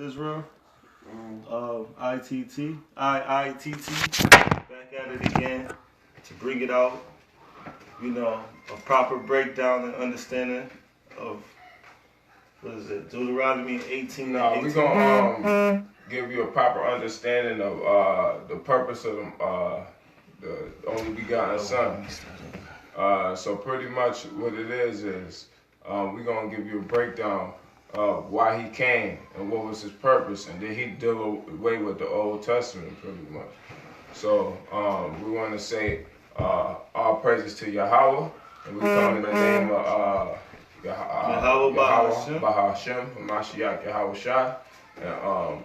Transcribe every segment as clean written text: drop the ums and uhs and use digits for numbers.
Israel, IITT, back at it again to bring it out, a proper breakdown and understanding of, Deuteronomy 18 No, and 18. we're going to give you a proper understanding of the purpose of the only begotten Son. So pretty much what it is we're going to give you a breakdown of why he came and what was his purpose, and then he did away with the Old Testament pretty much. So we want to say all praises to Yahweh, and we come in the name of Yahweh Bahashem, Mashiach Yahweh Shai, and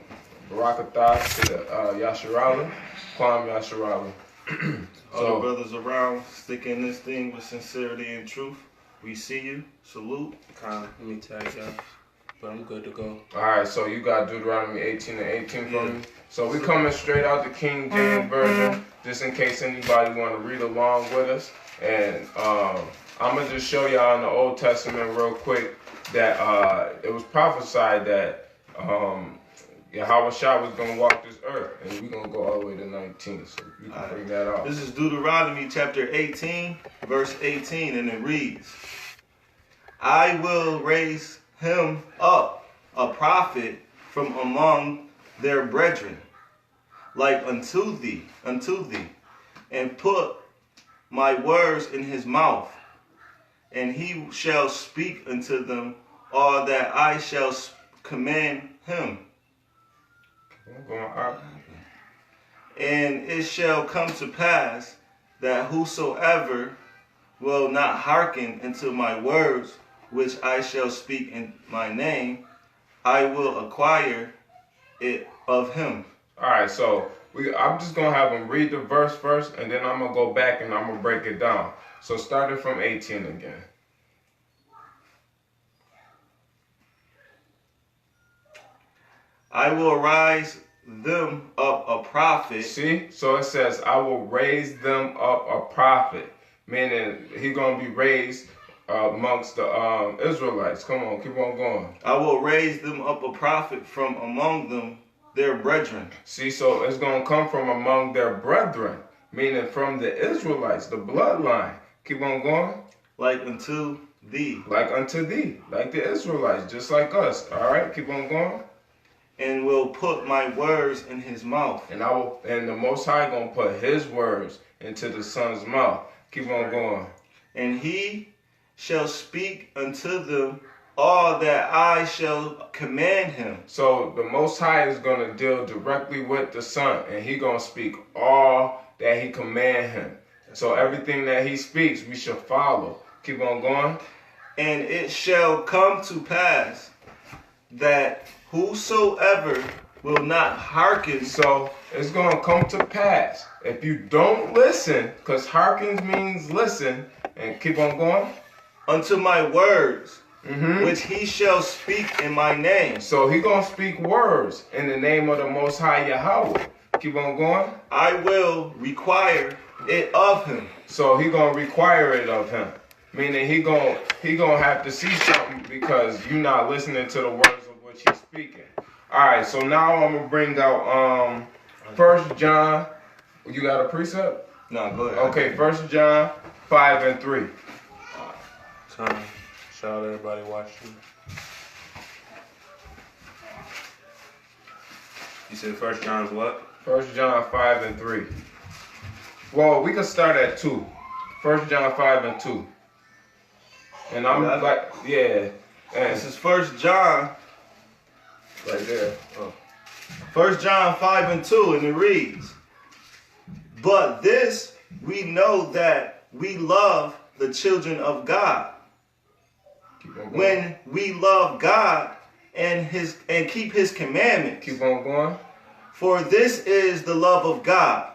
Barakatah to the Yasharala, Kwam Yasharala. All the brothers around sticking this thing with sincerity and truth. We see you. Salute. Let me tag y'all, but I'm good to go. Alright, so you got Deuteronomy 18 and 18 for me. So we coming straight out the King James Version, just in case anybody want to read along with us. And I'm going to just show y'all in the Old Testament real quick that it was prophesied that Yahweh Shah was going to walk this earth. And we're going to go all the way to 19, so you can bring that out. This is Deuteronomy chapter 18, verse 18, and it reads, I will raise him up a prophet from among their brethren, like unto thee, and put my words in his mouth, and he shall speak unto them all that I shall command him. And it shall come to pass that whosoever will not hearken unto my words, which I shall speak in my name, I will acquire it of him. Alright, so I'm just going to have him read the verse first, and then I'm going to go back and I'm going to break it down. So starting from 18 again. I will rise them up a prophet. See? So it says, I will raise them up a prophet. Meaning, he's going to be raised amongst the Israelites. Come on, keep on going. I will raise them up a prophet from among them, their brethren. See, so it's going to come from among their brethren. Meaning from the Israelites, the bloodline. Keep on going. Like unto thee. Like unto thee. Like the Israelites, just like us. Alright, keep on going. And will put my words in his mouth. And the Most High gonna put his words into the Son's mouth. Keep on going. And he shall speak unto them all that I shall command him. So the Most High is gonna deal directly with the Son, and he gonna speak all that he command him. So everything that he speaks, we shall follow. Keep on going. And it shall come to pass that whosoever will not hearken. So it's going to come to pass. If you don't listen, because hearken means listen, and keep on going. Unto my words, which he shall speak in my name. So he going to speak words in the name of the Most High Yahweh. Keep on going. I will require it of him. So he going to require it of him. Meaning he going to have to see something because you're not listening to the words of which he's speaking. Alright, so now I'm going to bring out 1 John. You got a precept? No, go ahead. Okay, 1 John 5 and 3. Shout out to everybody watching. You said 1 John's what? 1 John 5 and 3. Well, we can start at 2. 1 John 5 and 2. And I'm like, yeah. And this is 1 John. Right there. Oh. 1 John 5 and 2, and it reads, but this we know that we love the children of God, when we love God and keep his commandments. Keep on going. For this is the love of God,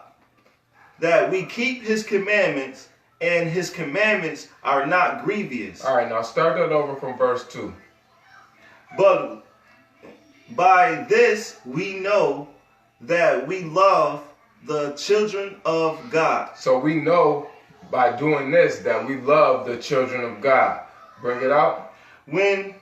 that we keep his commandments, and his commandments are not grievous. All right, now start that over from verse 2. But by this we know that we love the children of God. So we know by doing this that we love the children of God. Bring it out. When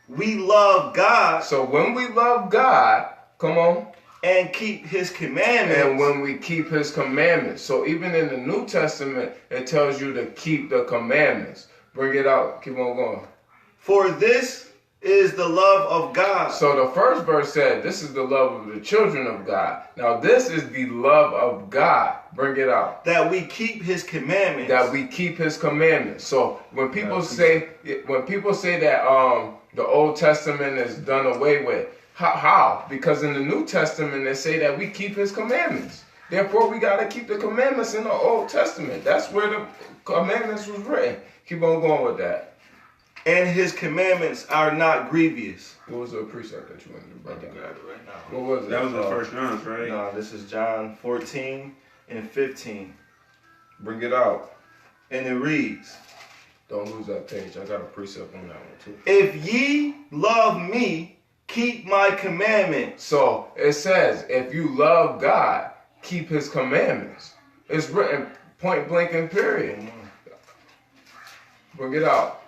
we love God So when we love God, come on, and keep his commandments. and when we keep his commandments. So even in the New Testament, it tells you to keep the commandments. Bring it out. Keep on going. For this is the love of God. So the first verse said, this is the love of the children of God. Now this is the love of God. Bring it out. That we keep his commandments. That we keep his commandments. So when people say that the Old Testament is done away with, how? Because in the New Testament they say that we keep his commandments. Therefore we got to keep the commandments in the Old Testament. That's where the commandments was written. Keep on going with that. And his commandments are not grievous. What was the precept that you wanted to bring down? Grab it right now. What was it? That was the first John's, right? No, this is John 14 and 15. Bring it out. And it reads, Don't lose that page. I got a precept on that one too. if ye love me, keep my commandments. So it says, if you love God, keep his commandments. It's written point blank and period. Bring it out.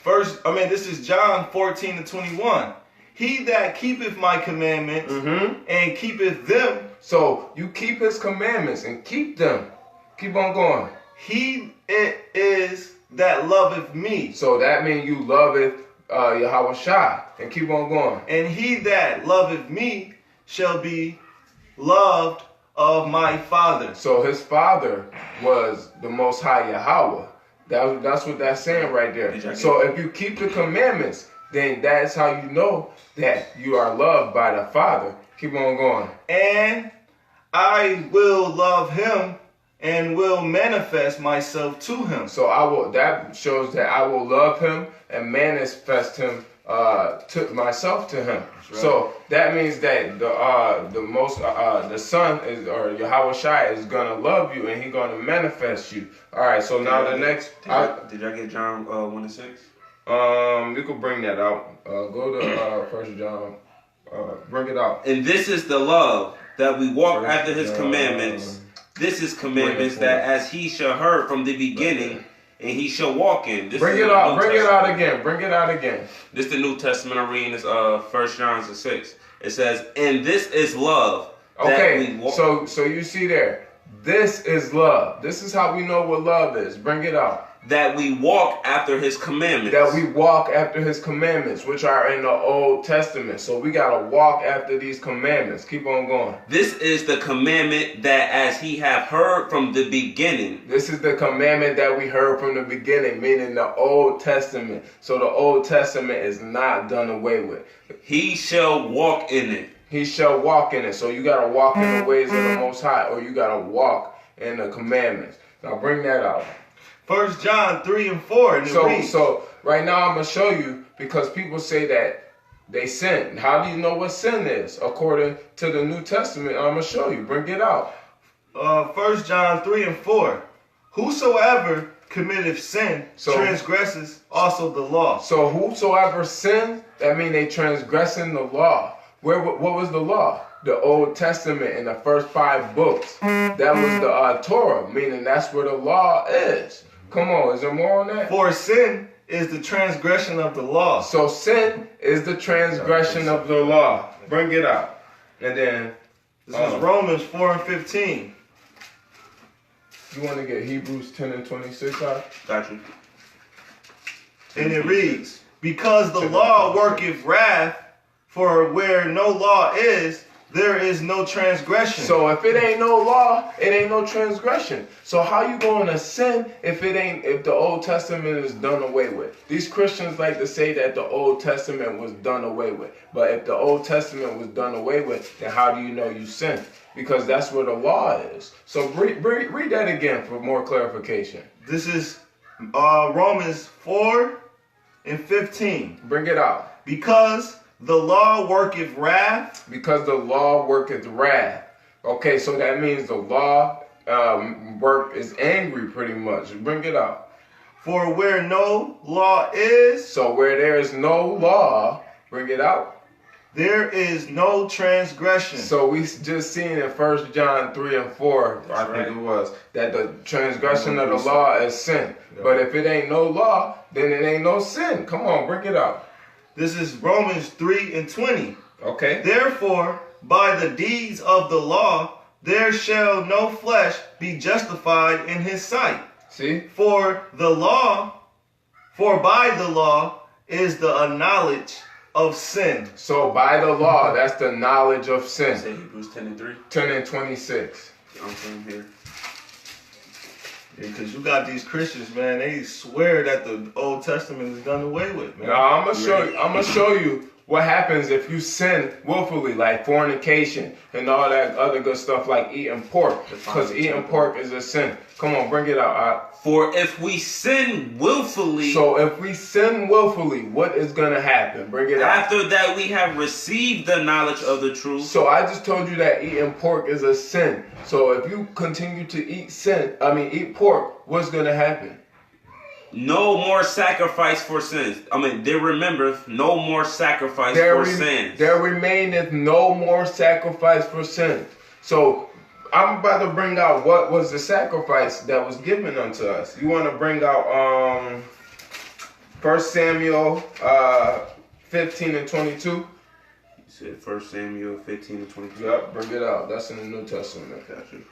This is John 14 and 21. He that keepeth my commandments and keepeth them. So you keep his commandments and keep them. Keep on going. He it is that loveth me. So that means you loveth Yahweh Shai. And keep on going. And he that loveth me shall be loved of my Father. So his father was the Most High Yahweh. That's what that's saying right there. So if you keep the commandments, then that's how you know that you are loved by the Father. Keep on going. And I will love him and will manifest myself to him. So that shows that I will love him and manifest him to myself to him. Right. So that means that the Son is, or Yahweh Shai is gonna love you and he's gonna manifest you. All right. So now the next. Did y'all get John 1 and 6? You could bring that out. Go to 1 John. Bring it out. And this is the love, that we walk after his commandments. This is commandments that as he shall heard from the beginning, and he shall walk in. Bring it out. Bring it out again. Bring it out again. This is the New Testament I'm reading. Is 1 John 6. It says, and this is love. Okay. So you see there. This is love. This is how we know what love is. Bring it out. That we walk after his commandments. That we walk after his commandments, which are in the Old Testament. So we got to walk after these commandments. Keep on going. This is the commandment that as he have heard from the beginning. This is the commandment that we heard from the beginning, meaning the Old Testament. So the Old Testament is not done away with. He shall walk in it. He shall walk in it. So you got to walk in the ways of the Most High, or you got to walk in the commandments. Now bring that out. 1 John 3 and 4. And so right now I'm going to show you, because people say that they sin. How do you know what sin is? According to the New Testament, I'm going to show you. Bring it out. 1 John 3 and 4. Whosoever committeth sin transgresses also the law. So whosoever sins, that means they transgressing the law. What was the law? The Old Testament in the first 5 books. That was the Torah, meaning that's where the law is. Come on, is there more on that? For sin is the transgression of the law. So sin is the transgression of the law. Bring it out. And then this is Romans 4 and 15. You want to get Hebrews 10 and 26 out? Got you. And it reads, because the law worketh wrath, for where no law is, there is no transgression. So if it ain't no law, it ain't no transgression. So how you going to sin if the Old Testament is done away with? These Christians like to say that the Old Testament was done away with. But if the Old Testament was done away with, then how do you know you sin? Because that's where the law is. So read that again for more clarification. This is Romans 4 and 15. Bring it out. Because the law worketh wrath. Because the law worketh wrath. Okay, so that means the law work is angry pretty much. Bring it out. For where no law is. So where there is no law, bring it out. There is no transgression. So we just seen in 1 John 3 and 4, I think it was, that the transgression of the law is sin. But if it ain't no law, then it ain't no sin. Come on, bring it out. This is Romans 3:20. Okay. Therefore, by the deeds of the law, there shall no flesh be justified in his sight. See? For by the law is the knowledge of sin. So by the law, that's the knowledge of sin. Say Hebrews 10:3. 10 and 26. I'm from here. Because you got these Christians, man, they swear that the Old Testament is done away with, man. Now I'm gonna show you what happens if you sin willfully, like fornication and all that other good stuff, like eating pork. Because eating pork is a sin. Come on, bring it out. For if we sin willfully, So if we sin willfully, what is gonna happen? Bring it out. after that we have received the knowledge of the truth, So I just told you that eating pork is a sin. So if you continue to eat pork, what's gonna happen? no more sacrifice for sins. There remembereth no more sacrifice for sins. There remaineth no more sacrifice for sin. So I'm about to bring out what was the sacrifice that was given unto us. You want to bring out 1 Samuel 15 and 22? You said 1 Samuel 15 and 22. Yep, bring it out. That's in the New Testament. Got you.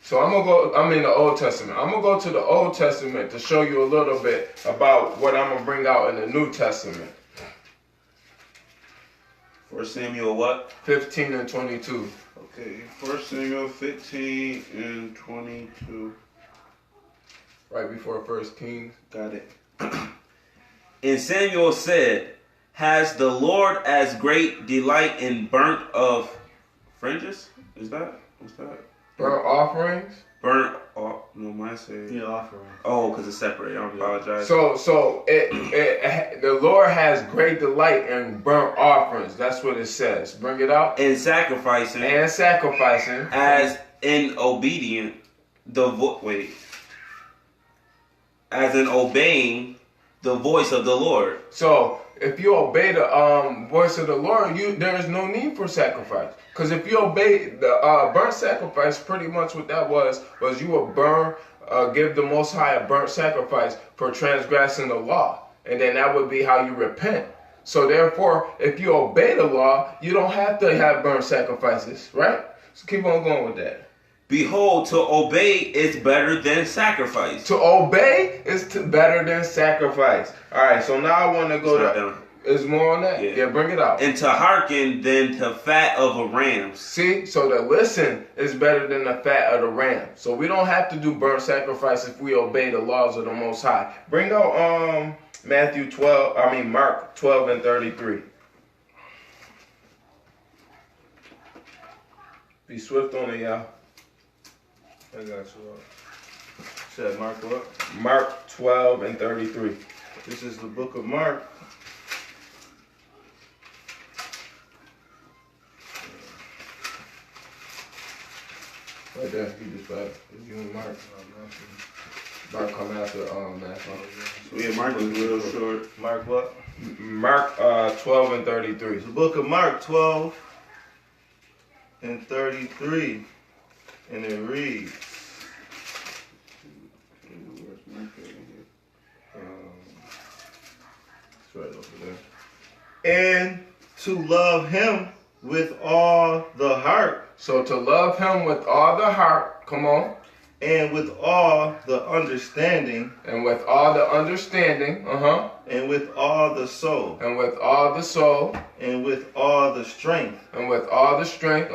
So I'm in the Old Testament. I'm going to go to the Old Testament to show you a little bit about what I'm going to bring out in the New Testament. 1 Samuel what? 15 and 22. Okay, 1 Samuel 15 and 22. Right before 1 Kings. Got it. And Samuel said, has the Lord as great delight in burnt of fringes? Is that? What's that? Burnt offerings. Burnt. Oh, no, mine say. Yeah, offering. Oh, because it's separate. I apologize. So the Lord has great delight in burnt offerings. That's what it says. Bring it out. And sacrificing, And sacrificing. as in obedient as in obeying the voice of the Lord. So if you obey the voice of the Lord, there is no need for sacrifice. Because if you obey the burnt sacrifice, pretty much what that was you would give the Most High a burnt sacrifice for transgressing the law. And then that would be how you repent. So therefore, if you obey the law, you don't have to have burnt sacrifices, right? So keep on going with that. Behold, to obey is better than sacrifice. To obey is better than sacrifice. All right, so now I want to go to... Is more on that? Yeah, bring it out. And to hearken than to fat of a ram. See, so to listen is better than the fat of the ram. So we don't have to do burnt sacrifice if we obey the laws of the Most High. Bring out Mark 12 and 33. Be swift on it, y'all. I got you. Said Mark what? Mark 12 and 33. This is the book of Mark. Right there, you just got you and Mark. Mark come after Matthew. So yeah, Mark is real short. Mark what? Mark 12 and 33. It's the book of Mark 12 and 33. And it reads. It's right over there. And to love him with all the heart. So to love him with all the heart, come on. And with all the understanding. And with all the understanding, And with all the soul. And with all the soul. And with all the strength. And with all the strength,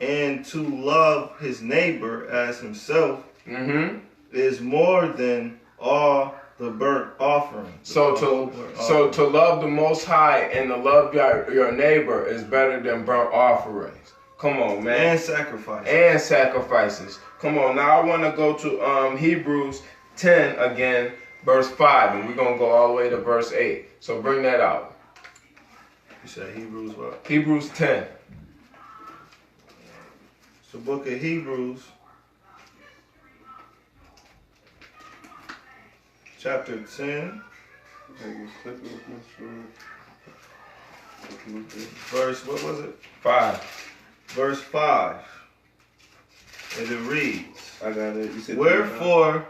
And to love his neighbor as himself. Is more than all the burnt offerings. So to love the Most High and to love your neighbor is better than burnt offerings. Come on, man. And sacrifices. And sacrifices. Come on, now I want to go to Hebrews 10 again, verse 5, and we're going to go all the way to verse 8. So bring that out. You said Hebrews what? Hebrews 10. It's the book of Hebrews, chapter 10, verse, what was it? 5. Verse 5. And it reads, I got it. You said Wherefore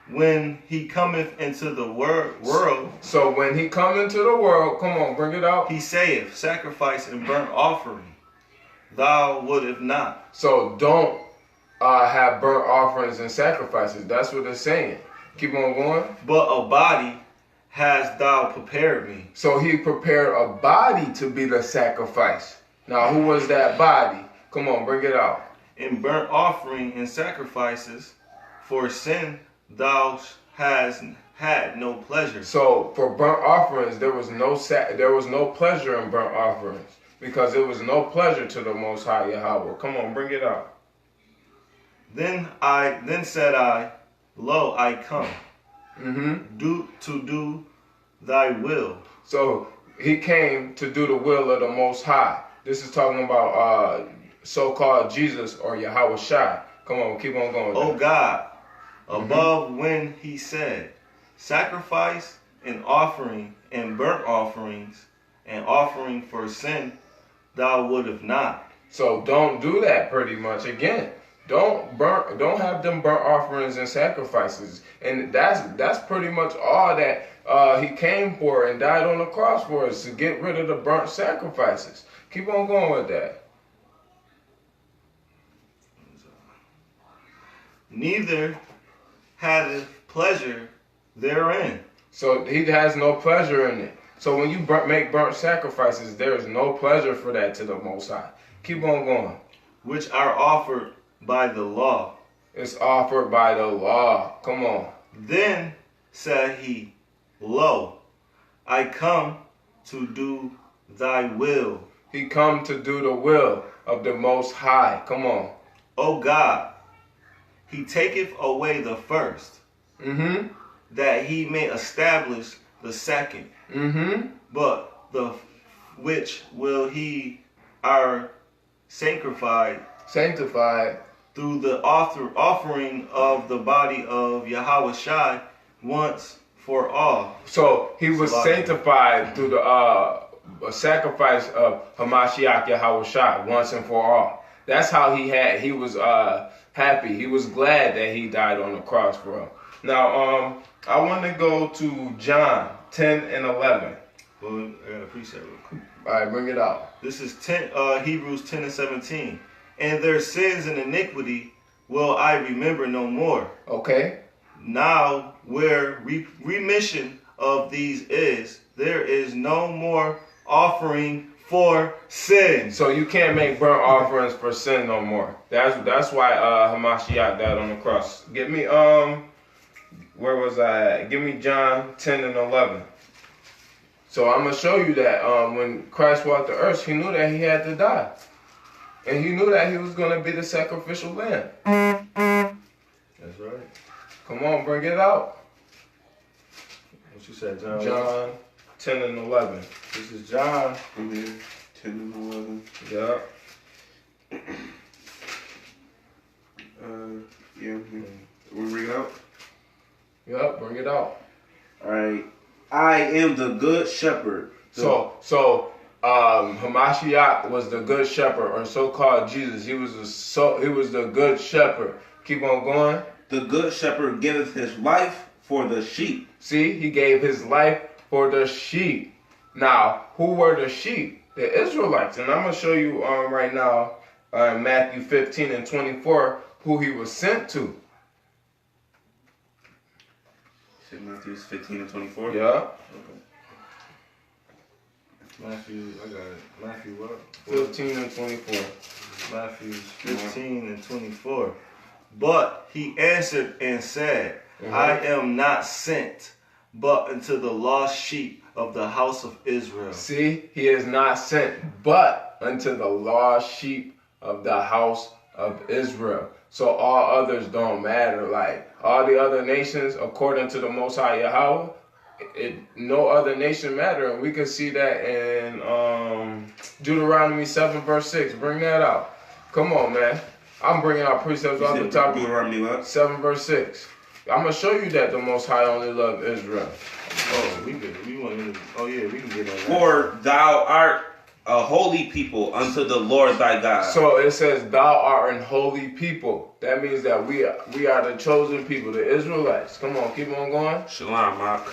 when he cometh into the world, So when he come into the world, come on, bring it out. he saith, sacrifice and burnt offering, thou wouldest not. So don't have burnt offerings and sacrifices. That's what it's saying. Keep on going. But a body hast thou prepared me. So he prepared a body to be the sacrifice. Now, who was that body? Come on, bring it out. In burnt offering and sacrifices for sin thou hast had no pleasure. So for burnt offerings, there was no pleasure in burnt offerings, because it was no pleasure to the Most High Yahweh. Come on, bring it out. Then said I, lo, I come, to do thy will. So he came to do the will of the Most High. This is talking about so-called Jesus or Yahweh Shai. Come on, keep on going. O God, above when he said, sacrifice and offering and burnt offerings and offering for sin, thou wouldest not. So don't do that pretty much again. Don't have them burnt offerings and sacrifices. And that's pretty much all that he came for and died on the cross for us, to get rid of the burnt sacrifices. Keep on going with that. Neither had pleasure therein. So he has no pleasure in it. So when you make burnt sacrifices, there is no pleasure for that to the Most High. Keep on going. Which are offered by the law. It's offered by the law. Come on. Then said he, lo, I come to do thy will. He come to do the will of the Most High. Come on. O God, he taketh away the first, that he may establish the second. But the which will he are sanctified through the offering of the body of Yahweh Shai once for all. So he was sanctified through the sacrifice of Hamashiach Yahweh Shai once and for all. That's how he was happy. He was glad that he died on the cross for him. Now, I want to go to John 10 and 11. Well, I got a precept real quick. All right, bring it out. This is Hebrews 10 and 17. And their sins and iniquity will I remember no more. Okay. Now, where remission of these is, there is no more offering for sin. So you can't make burnt offerings for sin no more. That's why Hamashiach died on the cross. Give me where was I at? Give me John 10 and 11. So I'm gonna show you that when Christ walked the earth, he knew that he had to die, and he knew that he was gonna be the sacrificial lamb. That's right. Come on, bring it out. What you said, John? John 10 and 11. This is John. I'm here. 10 and 11. Yeah. Yeah, I'm here. We bring it out? Yep, bring it out. All right. I am the good shepherd. So Hamashiach was the good shepherd, or so-called Jesus. He was the good shepherd. Keep on going. The good shepherd giveth his life for the sheep. See, he gave his life for the sheep. Now, who were the sheep? The Israelites. And I'm going to show you right now in Matthew 15 and 24 who he was sent to. Matthew 15 and 24? Yeah. Okay. Matthew, I got it. Matthew what? 15 and 24. Matthew 15 and 24. But he answered and said, I am not sent, but unto the lost sheep of the house of Israel. See, he is not sent, but unto the lost sheep of the house of Israel. So all others don't matter. Like all the other nations, according to the Most High Yahweh, no other nation matter. And we can see that in Deuteronomy 7 verse 6. Bring that out. Come on, man. I'm bringing out precepts off the top. Deuteronomy what? 7 verse 6. I'm going to show you that the Most High only loved Israel. Oh, we can get that. For thou art a holy people unto the Lord thy God. So it says, thou art an holy people. That means that we are the chosen people, the Israelites. Come on, keep on going. Shalom, Mark.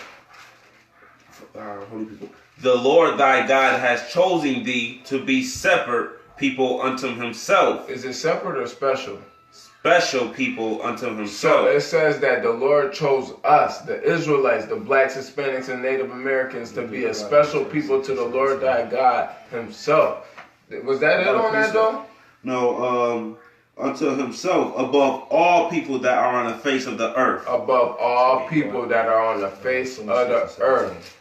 Holy people. The Lord thy God has chosen thee to be separate people unto himself. Is it separate or special? Special people unto himself. So it says that the Lord chose us, the Israelites, the blacks, Hispanics, and Native Americans, to be a special people to the Lord thy God himself. Was that it on that though? No, unto himself, above all people that are on the face of the earth. Above all people that are on the face of the earth.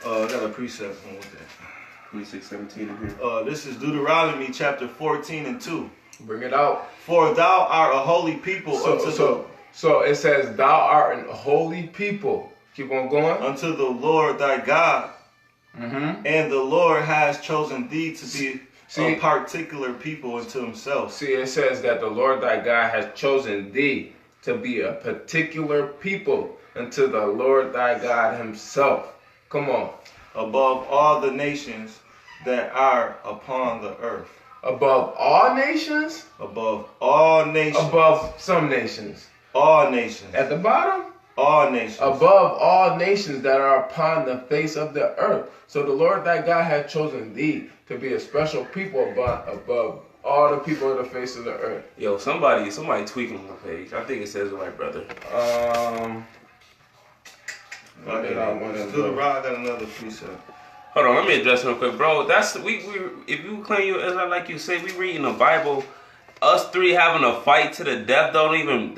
I got a precept with that. 26:17 in here. This is Deuteronomy chapter 14 and 2. Bring it out. For thou art a holy people So it says, thou art a holy people. Keep on going. unto the Lord thy God, and the Lord has chosen thee to be a particular people unto himself. See, it says that the Lord thy God has chosen thee to be a particular people unto the Lord thy God himself. Come on. Above all the nations that are upon the earth. Above all nations? Above all nations. Above some nations. All nations. At the bottom? All nations. Above all nations that are upon the face of the earth. So the Lord thy God hath chosen thee to be a special people above all the people of the face of the earth. Yo, somebody tweaking on the page. I think it says it right, brother. I got another precept. Hold on, let me address real quick, bro. That's we. If you claim you Israel like you say, we reading the Bible. Us three having a fight to the death don't even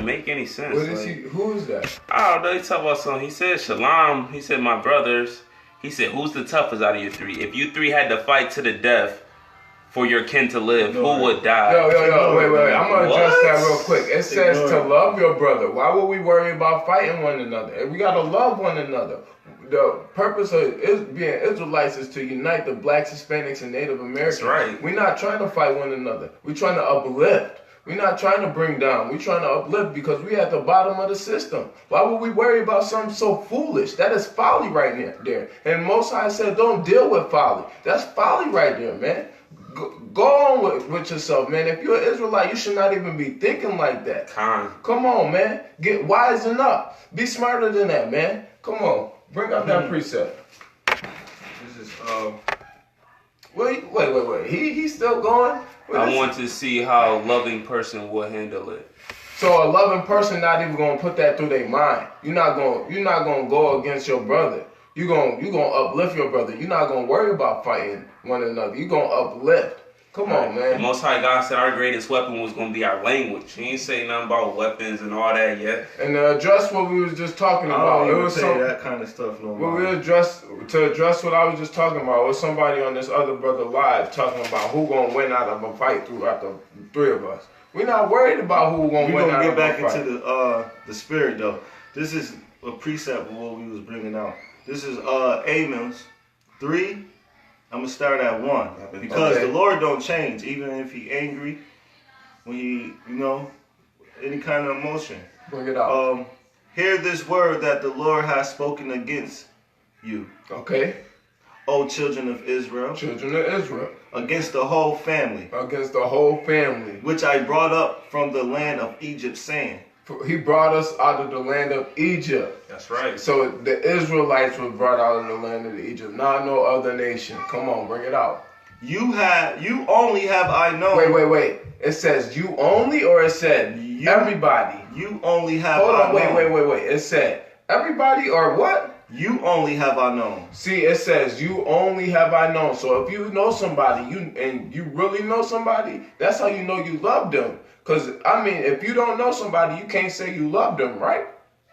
make any sense. What is he? Who is that? I don't know. He talk about something. He said Shalom. He said my brothers. He said who's the toughest out of you three? If you three had to fight to the death for your kin to live, who would die? Yo, wait. I'm gonna address that real quick. It says to love your brother. Why would we worry about fighting one another? We gotta love one another. The purpose of being Israelites is to unite the blacks, Hispanics, and Native Americans. That's right. We're not trying to fight one another. We're trying to uplift. We're not trying to bring down. We're trying to uplift because we're at the bottom of the system. Why would we worry about something so foolish? That is folly right there. And Most High said, don't deal with folly. That's folly right there, man. Go on with yourself, man. If you're an Israelite, you should not even be thinking like that. Come on, man. Get wisen up. Be smarter than that, man. Come on. Bring up that precept. This is Wait. He's still going? I want to see how a loving person will handle it. So a loving person not even gonna put that through their mind. You're not gonna go against your brother. You're gonna uplift your brother. You're not gonna worry about fighting one another. You're gonna uplift. Come on, man. The Most High God said our greatest weapon was going to be our language. He ain't say nothing about weapons and all that yet. And to address what we was just talking about, I don't even say that kind of stuff no more. To address what I was just talking about, was somebody on this other brother live talking about who gonna win out of a fight throughout the three of us. We're not worried about who gonna win out of a fight. We're gonna get back into the spirit though. This is a precept of what we was bringing out. This is Amos 3. I'm going to start at 1. Because the Lord don't change, even if he angry, when he, any kind of emotion. Bring it out. Hear this word that the Lord has spoken against you. Okay. O children of Israel. Children of Israel. Against the whole family. Against the whole family. Which I brought up from the land of Egypt, saying. He brought us out of the land of Egypt. That's right. So the Israelites were brought out of the land of Egypt, not no other nation. Come on, bring it out. You only have I known. Wait. It says you only, or it said everybody? You only have Hold on, I known. wait. It said everybody or what? You only have I known. See, it says you only have I known. So if you know somebody, you really know somebody, that's how you know you love them. Because, if you don't know somebody, you can't say you love them, right?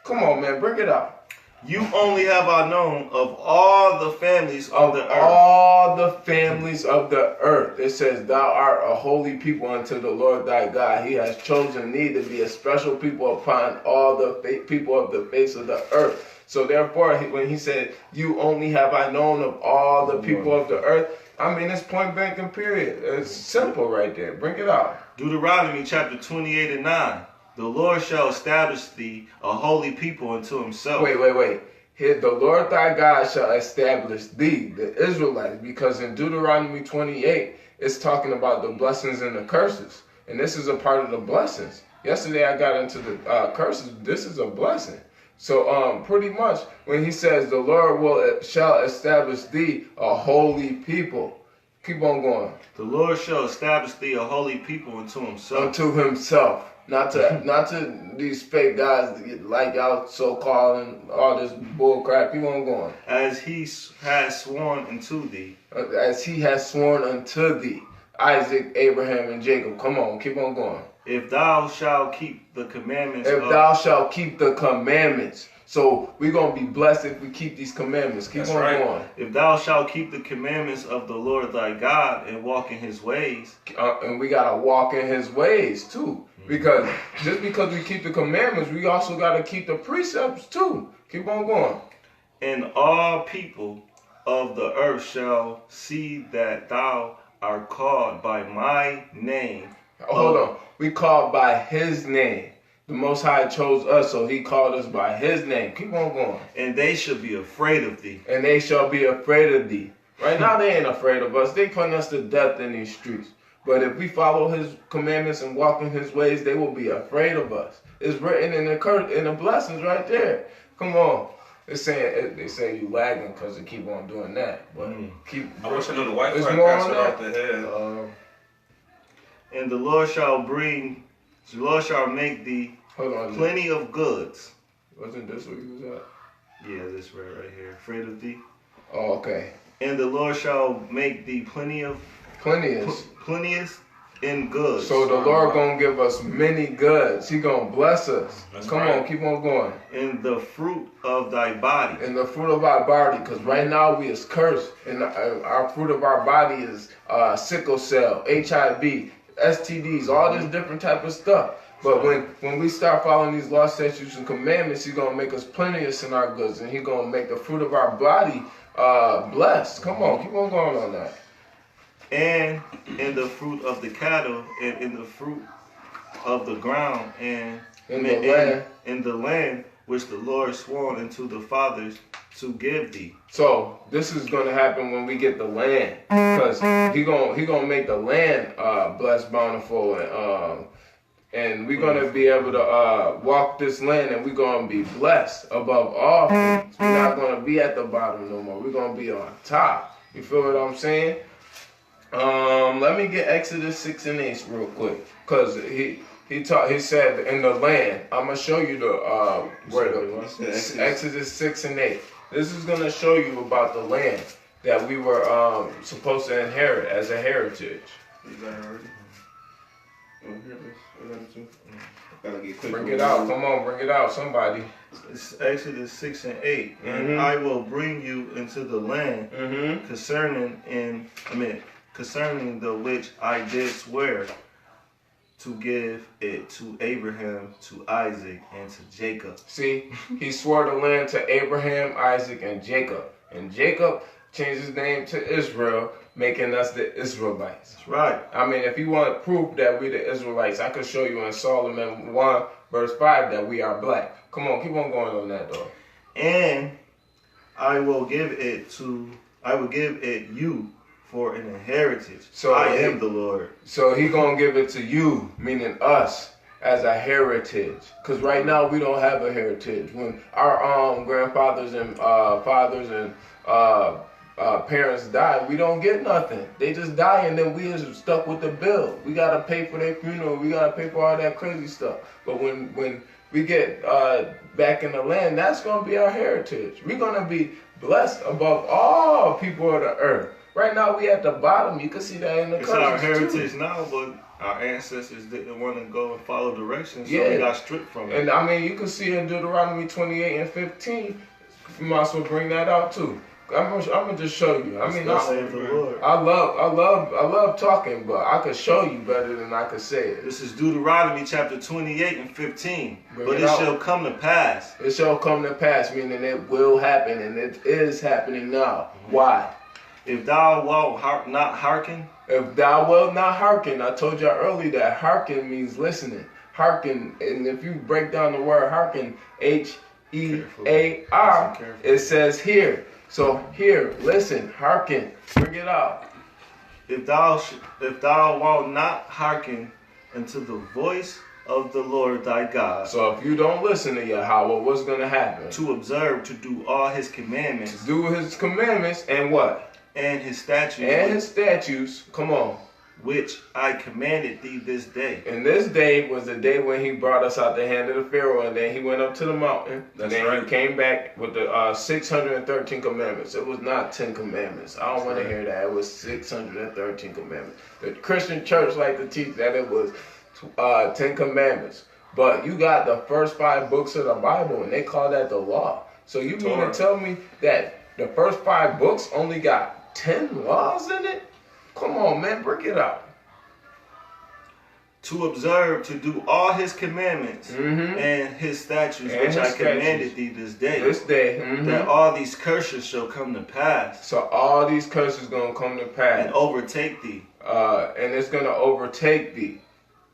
Come on, man, bring it up. You only have I known of all the families of the earth. All the families of the earth. It says, thou art a holy people unto the Lord thy God. He has chosen thee to be a special people upon all the people of the face of the earth. So therefore, when he said, you only have I known of all the people of the earth, it's point blank and period. It's simple right there. Bring it out. Deuteronomy chapter 28 and 9. The Lord shall establish thee a holy people unto himself. Wait. The Lord thy God shall establish thee, the Israelites, because in Deuteronomy 28, it's talking about the blessings and the curses. And this is a part of the blessings. Yesterday I got into the curses. This is a blessing. So pretty much when he says the Lord shall establish thee a holy people. Keep on going. The Lord shall establish thee a holy people unto himself. Unto himself. Not to these fake guys that get like y'all so-called and all this bull crap. Keep on going. As he has sworn unto thee. As he has sworn unto thee. Isaac, Abraham, and Jacob. Come on, keep on going. If thou shalt keep the commandments. If thou shalt keep the commandments. So we're going to be blessed if we keep these commandments. Keep on going. If thou shalt keep the commandments of the Lord thy God and walk in his ways. And we got to walk in his ways too. Because just because we keep the commandments, we also got to keep the precepts too. Keep on going. And all people of the earth shall see that thou art called by my name. Hold on. We called by his name. The Most High chose us, so he called us by his name. Keep on going. And they shall be afraid of thee. And they shall be afraid of thee. Right now they ain't afraid of us. They putting us to death in these streets. But if we follow his commandments and walk in his ways, they will be afraid of us. It's written in the blessings right there. Come on. They say you lagging because they keep on doing that. But I wish I knew the Wi-Fi it's more on password that. off the head. And the Lord shall make thee plenty of goods. Wasn't this what you was at? Yeah, this right here. Afraid of thee. Oh, okay. And the Lord shall make thee plenteous in goods. So the Lord gonna give us many goods. He gonna bless us. Come on, keep on going. In the fruit of thy body. In the fruit of our body, because right now we is cursed, and our fruit of our body is sickle cell, HIV, STDs, all this different type of stuff. But when we start following these laws, statutes, and commandments, he's gonna make us plenteous in our goods, and he's gonna make the fruit of our body blessed. Come on, keep on going on that. And in the fruit of the cattle, and in the fruit of the ground, and in the land which the Lord swore unto the fathers to give thee. So this is gonna happen when we get the land, because he gonna make the land blessed, bountiful, and we're gonna be able to walk this land, and we're gonna be blessed above all things. We're not gonna be at the bottom no more. We're gonna be on top. You feel what I'm saying? Let me get Exodus 6 and 8 real quick, cause he said in the land. I'm gonna show you the Exodus 6 and 8. This is gonna show you about the land that we were supposed to inherit as a heritage. You got it already? Oh, here it is. I got it too. Gotta get quick. Bring it out. Come on, bring it out, somebody. It's Exodus 6 and 8. And I will bring you into the land concerning the which I did swear to give it to Abraham, to Isaac, and to Jacob. See, he swore the land to Abraham, Isaac, and Jacob. And Jacob changed his name to Israel, making us the Israelites. That's right. I mean, if you want proof that we're the Israelites, I could show you in Solomon 1, verse 5, that we are black. Come on, keep on going on that, though. And I will give it you for an inheritance. So I am the Lord. So he gonna give it to you, meaning us, as a heritage. Because right now we don't have a heritage. When our grandfathers and fathers and parents die, we don't get nothing. They just die, and then we is stuck with the bill. We gotta pay for their funeral. We gotta pay for all that crazy stuff. But when we get back in the land, that's gonna be our heritage. We're gonna be blessed above all people of the earth. Right now we at the bottom. You can see that in the curses. It's our heritage now, but our ancestors didn't want to go and follow directions, so we got stripped from it. And I mean, you can see in Deuteronomy 28 and 15, you might as well bring that out too. I'm gonna just show you. I mean, I love talking, but I could show you better than I could say it. This is Deuteronomy chapter 28 and 15. But it shall come to pass. It shall come to pass, meaning it will happen, and it is happening now. Why? If thou wilt not hearken. If thou wilt not hearken. I told you earlier that hearken means listening. Hearken, and if you break down the word hearken, H-A-R-K-E-N, H-E-A-R, it says hear. So hear, listen, hearken, bring it out. If thou wilt not hearken unto the voice of the Lord thy God, So if you don't listen to Yahweh, what's going to happen? to observe, to do all his commandments, Do his commandments and what? and his statutes, And his statutes. Come on. which I commanded thee this day. And this day was the day when he brought us out the hand of the Pharaoh, and then he went up to the mountain. That's and then right. he came back with the 613 commandments. It was not 10 commandments. I don't want to hear that. It was 613 commandments. The Christian church like to teach that it was 10 commandments. But you got the first 5 books of the Bible, and they call that the law. So you mean to tell me that the first 5 books only got 10 laws in it? Come on, man, break it out. To observe, to do all his commandments and his statutes, And which his I statutes. commanded thee this day. This day. That all these curses shall come to pass So all these curses going to come to pass. and overtake thee. And it's going to overtake thee.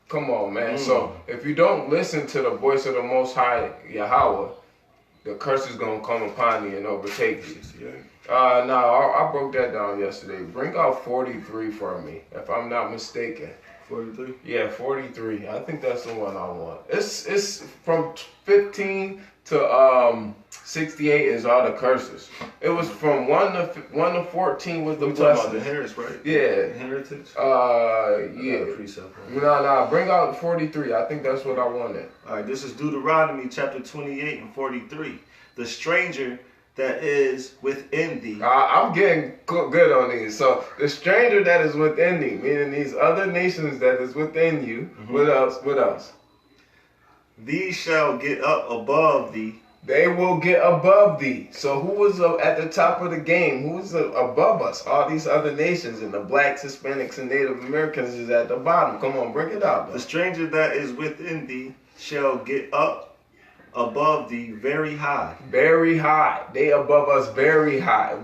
Come on, man. So if you don't listen to the voice of the Most High Yahweh, the curse is going to come upon thee and overtake thee. No, I broke that down yesterday. Bring out 43 for me, if I'm not mistaken. 43. Yeah, 43. I think that's the one I want. It's from 15 to 68 is all the curses. It was from 1 to 14 was the We talking about the blessings. heritage, right? Yeah. Heritage? Yeah. Precept. No, bring out 43. I think that's what I wanted. All right, this is Deuteronomy chapter 28 and 43. The stranger that is within thee. I'm getting good on these. So the stranger that is within thee, meaning these other nations that is within you. What else? What else? These shall get up above thee. They will get above thee. So who was at the top of the game? Who was above us? All these other nations, and the blacks, Hispanics, and Native Americans is at the bottom. Come on, break it out. The stranger that is within thee shall get up above thee very high. Very high. They above us very high.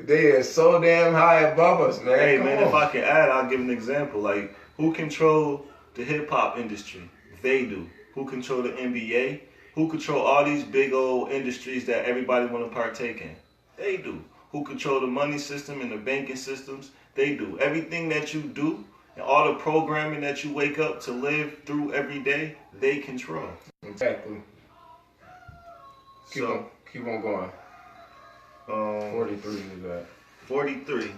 They are so damn high above us, man. Hey, Come man, on. if I can add, I'll give an example. Like, who control the hip-hop industry? They do. Who control the NBA? Who control all these big old industries that everybody want to partake in? They do. Who control the money system and the banking systems? They do. Everything that you do and all the programming that you wake up to live through every day, they control. Exactly. Keep on going. 43 is that. 43.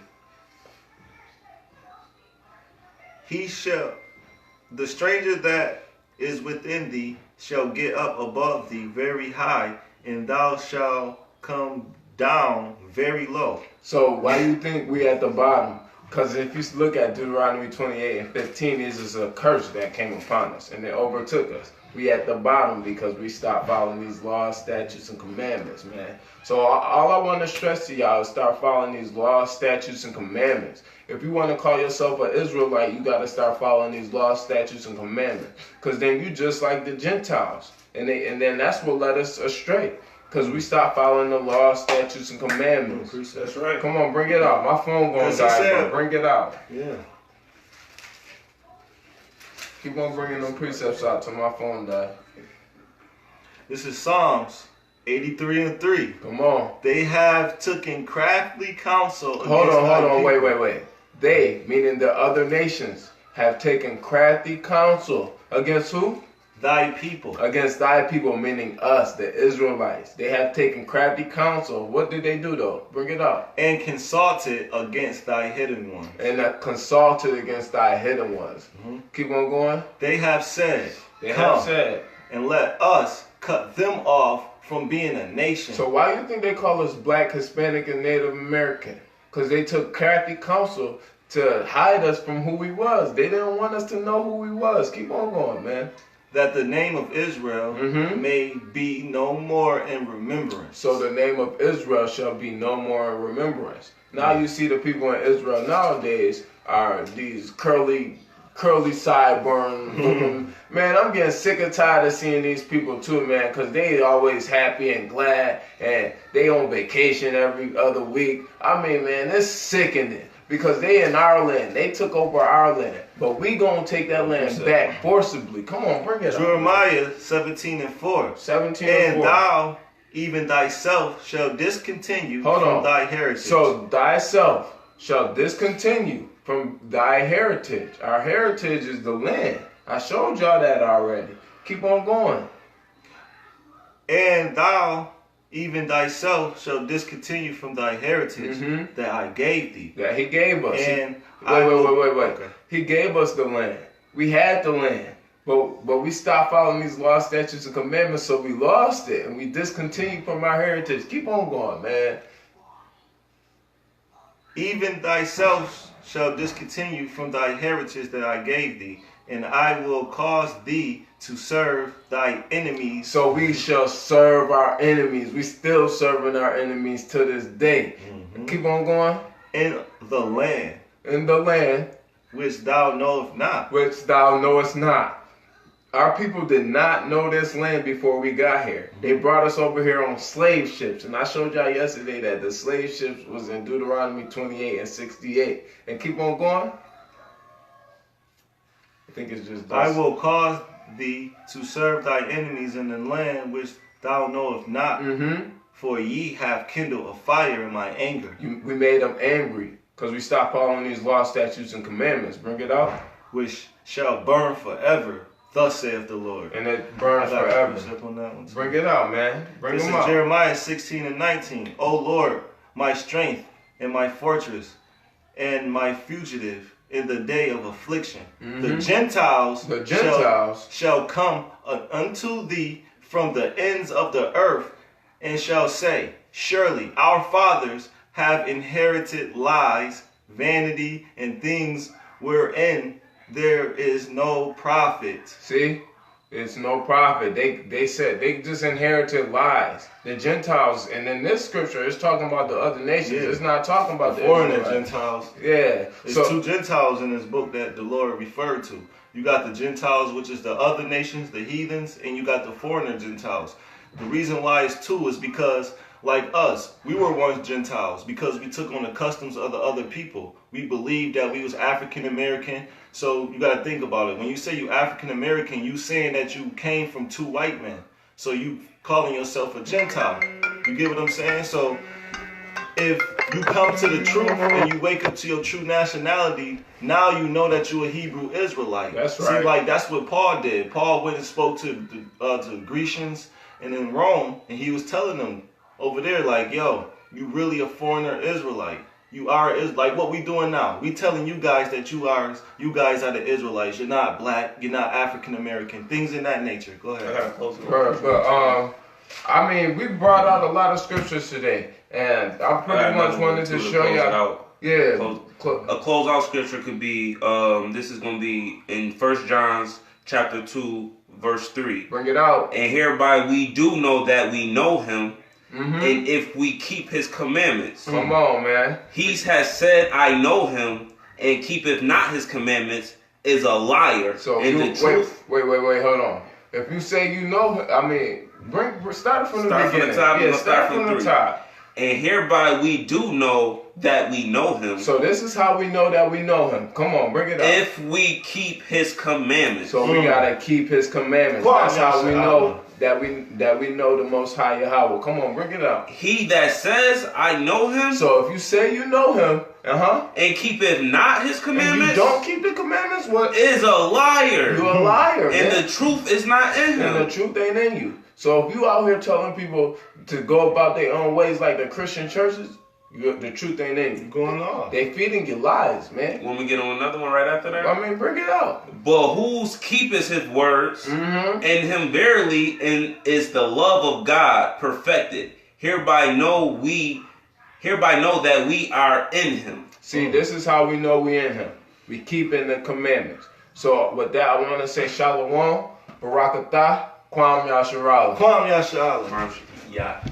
The stranger that is within thee shall get up above thee very high, and thou shalt come down very low. So why do you think we at the bottom? Because if you look at Deuteronomy 28 and 15, this is a curse that came upon us and it overtook us. We at the bottom because we stopped following these laws, statutes, and commandments, man. So all I want to stress to y'all is start following these laws, statutes, and commandments. If you want to call yourself an Israelite, you got to start following these laws, statutes, and commandments. Because then you just like the Gentiles. And then that's what led us astray. Because we stopped following the laws, statutes, and commandments. That's right. Come on, bring it out. My phone going to die, bro. Bring it out. Yeah. Keep on bringing them precepts out till my phone die. This is Psalms 83 and 3. Come on. They have taken crafty counsel. Hold on. Wait. Wait. They, meaning the other nations, have taken crafty counsel against who? Thy people. Against thy people, meaning us, the Israelites. They have taken crafty counsel. What did they do though? Bring it up. And consulted against thy hidden ones. And consulted against thy hidden ones. Keep on going. They have said. They Come have said. and let us cut them off from being a nation. So why do you think they call us Black, Hispanic, and Native American? Because they took crafty counsel to hide us from who we was. They didn't want us to know who we was. Keep on going, man. That the name of Israel may be no more in remembrance. So the name of Israel shall be no more in remembrance. Now you see the people in Israel nowadays are these curly sideburn looking. Man, I'm getting sick and tired of seeing these people too, man, because they always happy and glad and they on vacation every other week. I mean, man, it's sickening because they in our land. They took over our land, but we gonna take that land back forcibly. Come on, bring it up. Jeremiah 17 and 4. 17 And and 4. thou even thyself shall discontinue Hold from on. thy heritage. So thyself shall discontinue from thy heritage. Our heritage is the land. I showed y'all that already. Keep on going. And thou, even thyself, shall discontinue from thy heritage that I gave thee. That he gave us. And Wait. Okay. He gave us the land. We had the land. But we stopped following these laws, statutes, and commandments, so we lost it. And we discontinued from our heritage. Keep on going, man. Even thyself shall discontinue from thy heritage that I gave thee, and I will cause thee to serve thy enemies. So we shall serve our enemies. We still serving our enemies to this day. Keep on going. In the land In the land which thou knowest not. which thou knowest not. Our people did not know this land before we got here. They brought us over here on slave ships. And I showed y'all yesterday that the slave ships was in Deuteronomy 28 and 68. And keep on going. I think it's just I will cause thee to serve thy enemies in the land which thou knowest not. For ye have kindled a fire in my anger, We made them angry because we stopped following these laws, statutes, and commandments. Bring it out. which shall burn forever. Thus saith the Lord. And it burns I got forever. a precept on that one too. Bring it out, man. Bring This them is out. Jeremiah 16 and 19. O Lord, my strength and my fortress and my fugitive in the day of affliction. The Gentiles, shall come unto thee from the ends of the earth and shall say, surely our fathers have inherited lies, vanity, and things wherein there is no profit. See? It's no profit. They said they just inherited lies. The Gentiles, and in this scripture, it's talking about the other nations. Yeah. It's not talking about the Foreigner Israelites. Gentiles. Yeah. There's two Gentiles in this book that the Lord referred to. You got the Gentiles, which is the other nations, the heathens, and you got the foreigner Gentiles. The reason why it's two is because, like us, we were once Gentiles because we took on the customs of the other people. We believed that we was African American. So you got to think about it. When you say you African American, you saying that you came from two white men. So you calling yourself a Gentile. You get what I'm saying? So if you come to the truth and you wake up to your true nationality, now you know that you're a Hebrew Israelite. That's right. See, like that's what Paul did. Paul went and spoke to the Grecians and in Rome, and he was telling them over there, like, yo, you really a foreigner Israelite. You are like what we doing now. We telling you guys that you guys are the Israelites. You're not black. You're not African American. Things in that nature. Go ahead. I gotta close it. But I mean, we brought out a lot of scriptures today, and I pretty much wanted to show y'all. Yeah. A closeout scripture could be this is going to be in 1 John chapter 2 verse 3. Bring it out. And hereby we do know that we know him. And if we keep his commandments. Come on, man. He has said, I know him, and keepeth not his commandments, is a liar. So and the truth. Wait, hold on. If you say you know, I mean, start from the beginning. From the top. Yeah, start from the top. And hereby we do know that we know him. So this is how we know that we know him. Come on, bring it up. If we keep his commandments. So we gotta keep his commandments. That's how we know that we know the Most High Yahweh. Come on, bring it up. He that says, I know him. So if you say you know him, and keepeth not his commandments. And you don't keep the commandments, what? Is a liar. You're a liar, and man. the truth is not in him. And the truth ain't in you. So if you out here telling people to go about their own ways like the Christian churches, the truth ain't in you. Going on. They feeding you lies, man. When we get on another one right after that? I mean, bring it out. But whose keepeth his words, and him verily is the love of God perfected. Hereby know that we are in him. See, this is how we know we in him. We keeping the commandments. So with that, I want to say Shalom, Barakatah, Kwam Yasharala. Kwam Yasharala. Yeah.